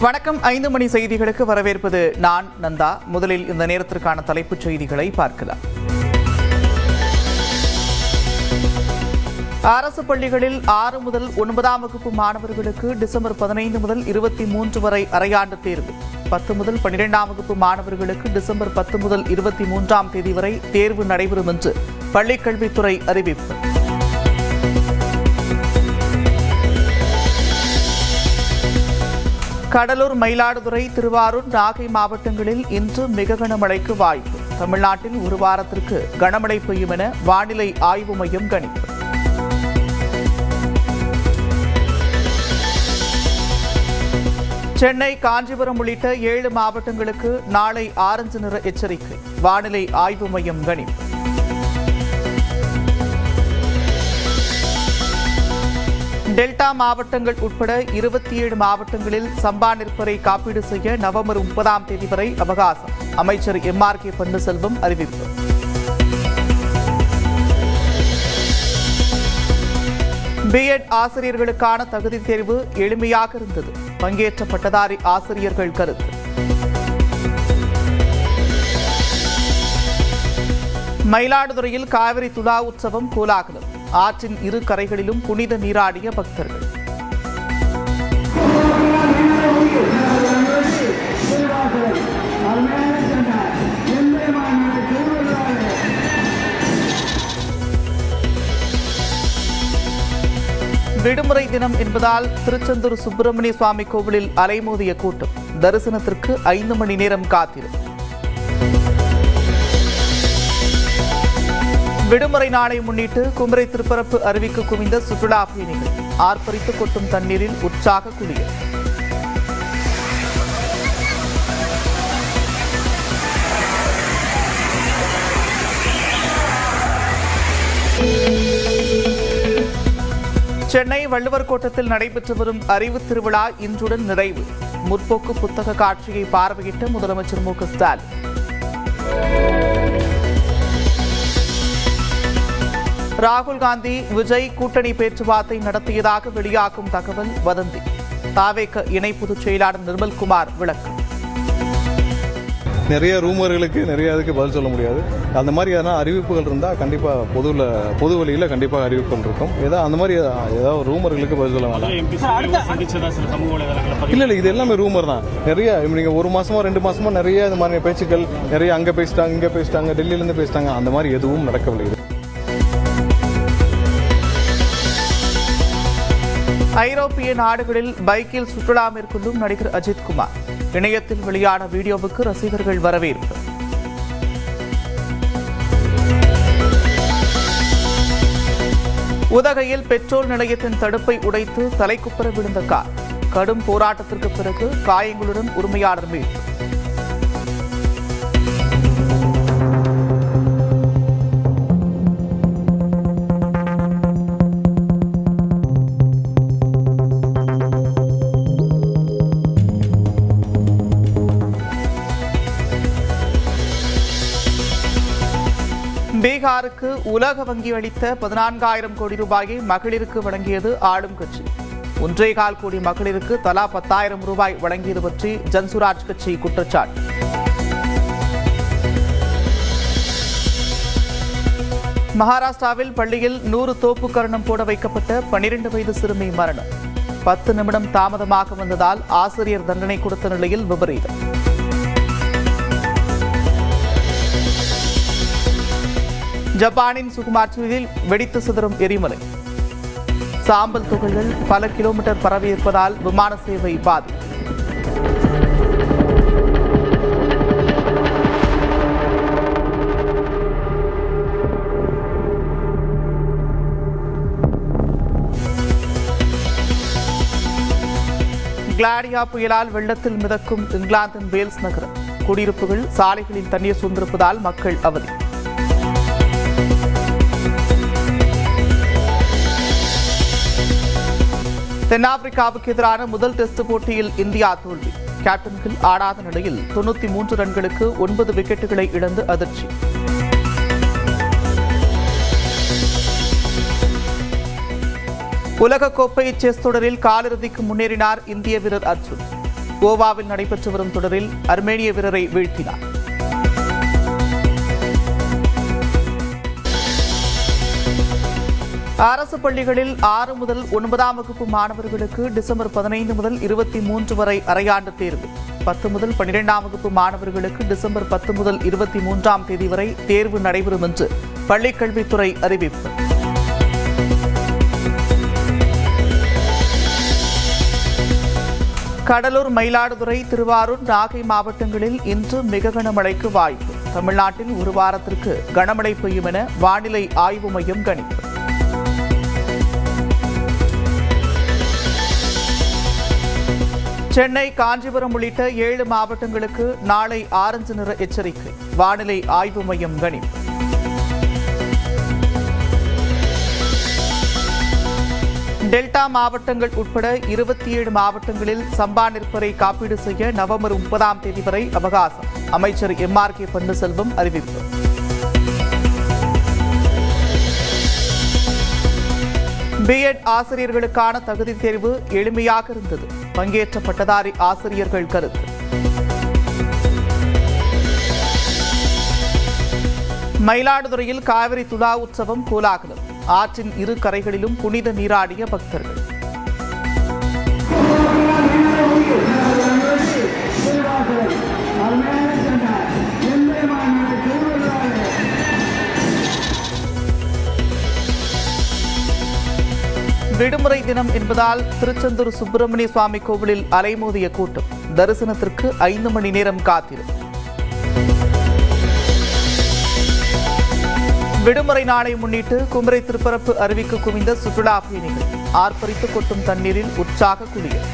வணக்கம். 5 மணி செய்திகளுக்கு வரவேற்பது நான் நந்தா. முதலில் இந்த நேரத்திற்கான தலைப்புச் செய்திகளை பார்க்கலாம். அரசு பள்ளிகளில் 6 முதல் 9ஆம் வகுப்பு மாணவர்களுக்கு டிசம்பர் 15 முதல் 23 வரை அரையாண்டு தேர்வு. 10 முதல் 12ஆம் வகுப்பு மாணவர்களுக்கு டிசம்பர் 10 முதல் 23ஆம் தேதி வரை தேர்வு நடைபெறும் என்று பள்ளிக்கல்வித்துறை அறிவிப்பு. கடலூர், மயிலாடுதுறை, திருவாரூர், நாகை மாவட்டங்களில் இன்று மிக கனமழைக்கு வாய்ப்பு. தமிழ்நாட்டில் ஒரு வாரத்திற்கு கனமழை பெய்யும் என வானிலை ஆய்வு மையம் கணிப்பு. சென்னை, காஞ்சிபுரம் உள்ளிட்ட 7 மாவட்டங்களுக்கு நாளை ஆரஞ்சு நிற எச்சரிக்கை. வானிலை ஆய்வு மையம் கணிப்பு. டெல்டா மாவட்டங்கள் உட்பட 27 மாவட்டங்களில் சம்பா நெற்பயிரை காப்பீடு செய்ய நவம்பர் 30ஆம் தேதி வரை அவகாசம். அமைச்சர் MRK பன்னீர்செல்வம் அறிவிப்பு. B.Ed ஆசிரியர்களுக்கான தகுதி தேர்வு எளிமையாக இருந்தது. பங்கேற்ற பட்டதாரி ஆசிரியர்கள் கருத்து. மயிலாடுதுறையில் காவிரி துலா உற்சவம் கோலாகலம். ஆற்றின் இரு கரைகளிலும் புனித நீராடிய பக்தர்கள். விடுமுறை தினம் என்பதால் திருச்செந்தூர் சுப்பிரமணிய சுவாமி கோவிலில் அலைமோதிய கூட்டம். தரிசனத்திற்கு 5 மணி நேரம் காத்திருப்பு. விடுமுறை நாளை முன்னிட்டு குமரி திருப்பரப்பு அருவிக்கு குவிந்த சுற்றுலா பயணிகள். ஆர்ப்பரித்து கொட்டும் தண்ணீரில் உற்சாக குளியல். சென்னை வள்ளுவர் கோட்டத்தில் நடைபெற்று வரும் அறிவு திருவிழா இன்றுடன் நிறைவு. முற்போக்கு புத்தக காட்சியை பார்வையிட்ட முதலமைச்சர் மு.க. ஸ்டாலின். ராகுல் காந்தி, விஜய் கூட்டணி பேச்சுவார்த்தை நடத்தியதாக வெளியாகும் தகவல் வதந்தி. தாவேக இணை பொதுச் செயலாளர் நிர்மல்குமார் விளக்கம். நிறைய ரூமர்களுக்கு அதுக்கு பதில் சொல்ல முடியாது. அந்த மாதிரி எதனா அறிவிப்புகள் இருந்தால் கண்டிப்பாக பொது வழியில் கண்டிப்பாக அறிவிப்புகள் இருக்கும். அந்த மாதிரி ஏதாவது ரூமர்களுக்கு பதில் சொல்ல வேண்டாம். இல்லை, இது எல்லாமே ரூமர் தான். நிறைய நீங்கள் 1 மாசமா 2 மாசமா நிறைய இந்த மாதிரி பேச்சுக்கள் நிறைய அங்கே பேசிட்டாங்க, இங்கே பேசிட்டாங்க, டெல்லியிலேருந்து பேசிட்டாங்க. அந்த மாதிரி எதுவும் நடக்கவில்லை. ஐரோப்பிய நாடுகளில் பைக்கில் சுற்றுலா மேற்கொள்ளும் நடிகர் அஜித் குமார். இணையத்தில் வெளியான வீடியோவுக்கு ரசிகர்கள் வரவேற்பு. உதகையில் பெட்ரோல் நிலையத்தின் தடுப்பை உடைத்து தலைக்குப்புற விழுந்த கார். கடும் போராட்டத்திற்கு பிறகு காயங்களுடன் உரிமையாளர் மீட்பு. பீகாருக்கு உலக வங்கி அளித்த 14,000 கோடி ரூபாயை மகளிருக்கு வழங்கியது ஆளும் கட்சி. 1.25 கோடி மகளிருக்கு தலா 10,000 ரூபாய் வழங்கியது பற்றி ஜன்சுராஜ் கட்சி குற்றச்சாட்டு. மகாராஷ்டிராவில் பள்ளியில் 100 தோப்பு கரணம் போட வைக்கப்பட்ட 12 வயது சிறுமி மரணம். 10 நிமிடம் தாமதமாக வந்ததால் ஆசிரியர் தண்டனை கொடுத்த நிலையில் விபரீதம். ஜப்பானின் சுகுமாச்சியில் வெடித்து சிதறும் எரிமலை. சாம்பல் துகள்கள் பல கிலோமீட்டர் பரவியிருப்பதால் விமான சேவை பாதிப்பு. கிளாடியா புயலால் வெள்ளத்தில் மிதக்கும் இங்கிலாந்தின் வேல்ஸ் நகரம். குடியிருப்புகள், சாலைகளில் தண்ணீர் சூழ்ந்திருப்பதால் மக்கள் அவதி. தென்னாப்பிரிக்காவுக்கு எதிரான முதல் டெஸ்ட் போட்டியில் இந்தியா தோல்வி. கேப்டன் கில் ஆடாத நிலையில் 93 ரன்களுக்கு 9 விக்கெட்டுகளை இழந்து அதிர்ச்சி. உலகக்கோப்பை செஸ் தொடரில் காலிறுதிக்கு முன்னேறினார் இந்திய வீரர் அர்ஜுன். கோவாவில் நடைபெற்று வரும் தொடரில் அர்மேனிய வீரரை வீழ்த்தினார். அரசு பள்ளிகளில் 6 முதல் 9ஆம் வகுப்பு மாணவர்களுக்கு டிசம்பர் 15 முதல் 23 வரை அரையாண்டு தேர்வு. 10 முதல் 12ஆம் வகுப்பு மாணவர்களுக்கு டிசம்பர் 10 முதல் 23ஆம் தேதி வரை தேர்வு நடைபெறும் என்று பள்ளிக்கல்வித்துறை அறிவிப்பு. கடலூர், மயிலாடுதுறை, திருவாரூர், நாகை மாவட்டங்களில் இன்று மிக கனமழைக்கு வாய்ப்பு. தமிழ்நாட்டில் ஒரு வாரத்திற்கு கனமழை பெய்யும் என வானிலை ஆய்வு மையம் கணிப்பு. சென்னை, காஞ்சிபுரம் உள்ளிட்ட 7 மாவட்டங்களுக்கு நாளை ஆரஞ்சு நிற எச்சரிக்கை. வானிலை ஆய்வு மையம் கணிப்பு. டெல்டா மாவட்டங்கள் உட்பட 27 மாவட்டங்களில் சம்பா நெற்பரை காப்பீடு செய்ய நவம்பர் 30ஆம் தேதி வரை அவகாசம். அமைச்சர் MRK பன்னீர்செல்வம் அறிவிப்பு. பிஎட் ஆசிரியர்களுக்கான தகுதி தேர்வு எளிமையாக இருந்தது. பங்கேற்ற பட்டதாரி ஆசிரியர்கள் கருத்து. மயிலாடுதுறையில் காவிரி துலா உற்சவம் கோலாகலம். ஆற்றின் இரு கரைகளிலும் புனித நீராடிய பக்தர்கள். விடுமுறை தினம் என்பதால் திருச்செந்தூர் சுப்பிரமணிய சுவாமி கோவிலில் அலைமோதிய கூட்டம். தரிசனத்திற்கு 5 மணி நேரம் காத்திருப்பு. விடுமுறை நாளை முன்னிட்டு குமரி திருப்பரப்பு அருவிக்கு குவிந்த சுற்றுலா பயணிகள். ஆர்ப்பரித்து கொட்டும் தண்ணீரில் உற்சாக குளியல்.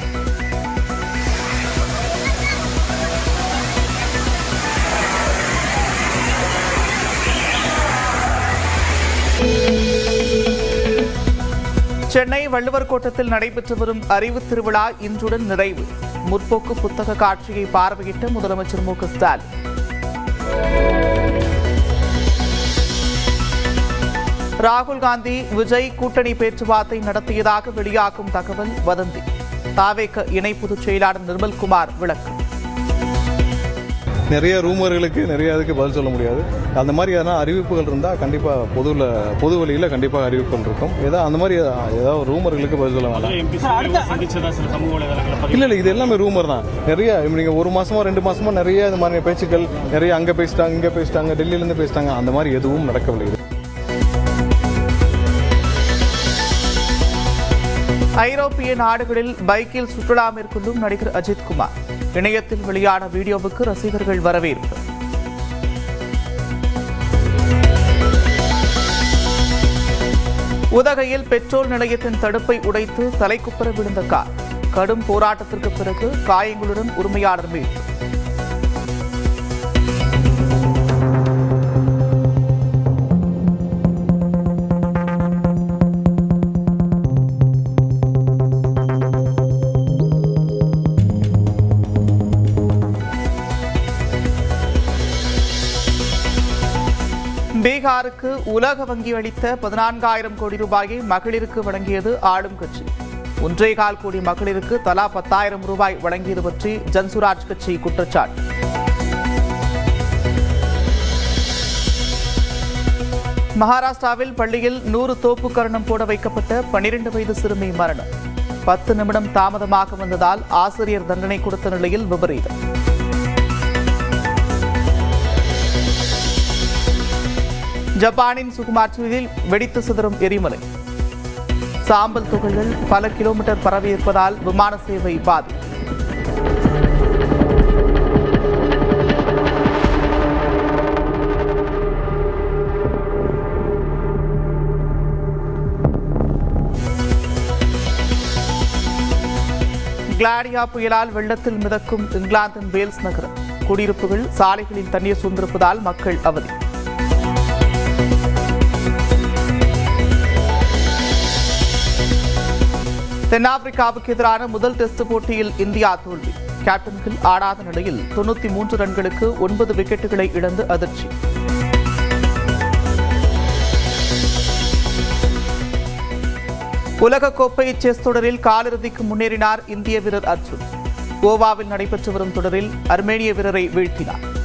சென்னை வள்ளுவர் கோட்டத்தில் நடைபெற்று வரும் அறிவு திருவிழா இன்றுடன் நிறைவு. முற்போக்கு புத்தக காட்சியை பார்வையிட்ட முதலமைச்சர் மு க ஸ்டாலின். ராகுல் காந்தி, விஜய் கூட்டணி பேச்சுவார்த்தை நடத்தியதாக வெளியாகும் தகவல் வதந்தி. தாவேக இணை பொதுச் செயலாளர் நிர்மல்குமார் விளக்கம். நிறைய ரூமர்களுக்கு நிறைய அதுக்கு பதில் சொல்ல முடியாது. அந்த மாதிரி எதனா அறிவிப்புகள் இருந்தால் கண்டிப்பாக பொது வழியில் கண்டிப்பாக அறிவிப்புகள் இருக்கும். அந்த மாதிரி ஏதாவது ரூமர்களுக்கு பதில் சொல்ல வேண்டாம். இல்லை, இது எல்லாமே ரூமர் தான். நிறைய நீங்கள் 1 மாசமோ 2 மாசமோ நிறைய இந்த மாதிரி பேச்சுக்கள் நிறைய அங்கே பேசிட்டாங்க, இங்கே பேசிட்டாங்க, டெல்லியிலேருந்து பேசிட்டாங்க. அந்த மாதிரி எதுவும் நடக்கவில்லை. ஐரோப்பிய நாடுகளில் பைக்கில் சுற்றுலா மேற்கொள்ளும் நடிகர் அஜித்குமார். இணையத்தில் வெளியான வீடியோவுக்கு ரசிகர்கள் வரவேற்பு. உதகையில் பெட்ரோல் நிலையத்தின் தடுப்பை உடைத்து தலைக்குப்புற விழுந்த கார். கடும் போராட்டத்திற்கு பிறகு காயங்களுடன் உரிமையாளர் மீட்பு. பீகாருக்கு உலக வங்கி அளித்த 14,000 கோடி ரூபாயை மகளிருக்கு வழங்கியது ஆளும் கட்சி. 1.25 கோடி மகளிருக்கு தலா 10,000 ரூபாய் வழங்கியது பற்றி ஜன்சுராஜ் கட்சி குற்றச்சாட்டு. மகாராஷ்டிராவில் பள்ளியில் 100 தோப்பு கரணம் போட வைக்கப்பட்ட 12 வயது சிறுமி மரணம். 10 நிமிடம் தாமதமாக வந்ததால் ஆசிரியர் தண்டனை கொடுத்த நிலையில் விபரீதம். ஜப்பானின் சுகுமாச்சியில் வெடித்து சிதறும் எரிமலை. சாம்பல் துகள்கள் பல கிலோமீட்டர் பரவியிருப்பதால் விமான சேவை பாதிப்பு. கிளாடியா புயலால் வெள்ளத்தில் மிதக்கும் இங்கிலாந்தின் வேல்ஸ் நகரம். குடியிருப்புகள், சாலைகளில் தண்ணீர் சூழ்ந்திருப்பதால் மக்கள் அவதி. தென்னாப்பிரிக்காவுக்கு எதிரான முதல் டெஸ்ட் போட்டியில் இந்தியா தோல்வி. கேப்டன் கில் ஆடாத நிலையில் 93 ரன்களுக்கு 9 விக்கெட்டுகளை இழந்து அதிர்ச்சி. உலகக்கோப்பை செஸ் தொடரில் காலிறுதிக்கு முன்னேறினார் இந்திய வீரர் அர்ஜுன். கோவாவில் நடைபெற்று வரும் தொடரில் அர்மேனிய வீரரை வீழ்த்தினார்.